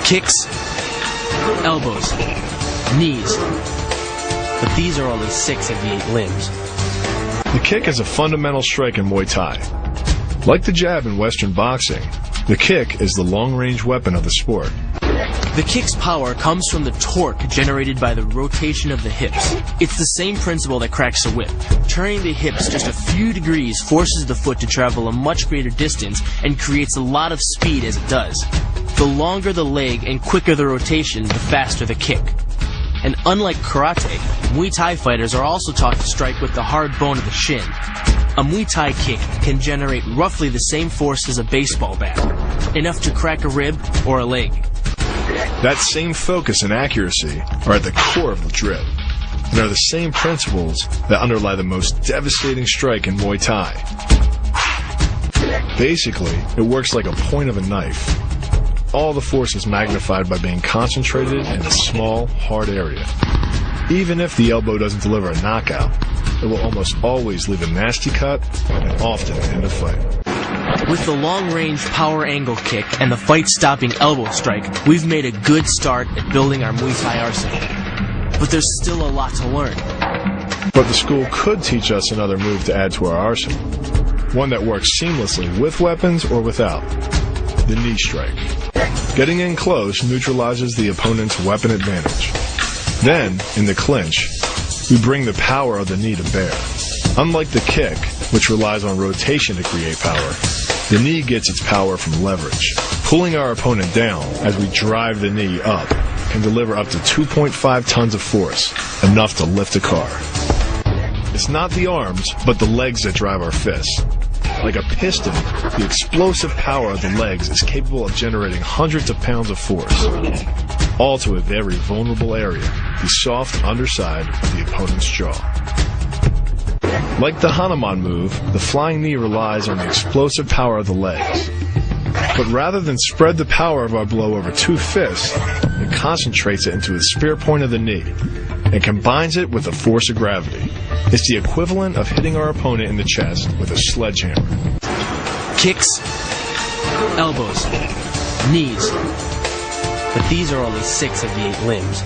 Kicks, elbows, knees. But these are only 6 of the 8 limbs. The kick is a fundamental strike in Muay Thai. Like the jab in Western boxing, the kick is the long-range weapon of the sport. The kick's power comes from the torque generated by the rotation of the hips. It's the same principle that cracks a whip. Turning the hips just a few degrees forces the foot to travel a much greater distance and creates a lot of speed as it does. The longer the leg and quicker the rotation, the faster the kick. And unlike karate, Muay Thai fighters are also taught to strike with the hard bone of the shin. A Muay Thai kick can generate roughly the same force as a baseball bat, enough to crack a rib or a leg. That same focus and accuracy are at the core of the drill, and are the same principles that underlie the most devastating strike in Muay Thai. Basically, it works like a point of a knife. All the force is magnified by being concentrated in a small, hard area. Even if the elbow doesn't deliver a knockout, it will almost always leave a nasty cut and often end a fight. With the long-range power angle kick and the fight-stopping elbow strike, we've made a good start at building our Muay Thai arsenal. But there's still a lot to learn. But the school could teach us another move to add to our arsenal. One that works seamlessly with weapons or without. The knee strike. Getting in close neutralizes the opponent's weapon advantage. Then, in the clinch, we bring the power of the knee to bear. Unlike the kick, which relies on rotation to create power, the knee gets its power from leverage. Pulling our opponent down as we drive the knee up can deliver up to 2.5 tons of force, enough to lift a car. It's not the arms, but the legs that drive our fists. Like a piston, the explosive power of the legs is capable of generating hundreds of pounds of force, all to a very vulnerable area, the soft underside of the opponent's jaw. Like the Hanuman move, the flying knee relies on the explosive power of the legs. But rather than spread the power of our blow over 2 fists, it concentrates it into the spear point of the knee and combines it with the force of gravity. It's the equivalent of hitting our opponent in the chest with a sledgehammer. Kicks, elbows, knees. But these are only 6 of the 8 limbs.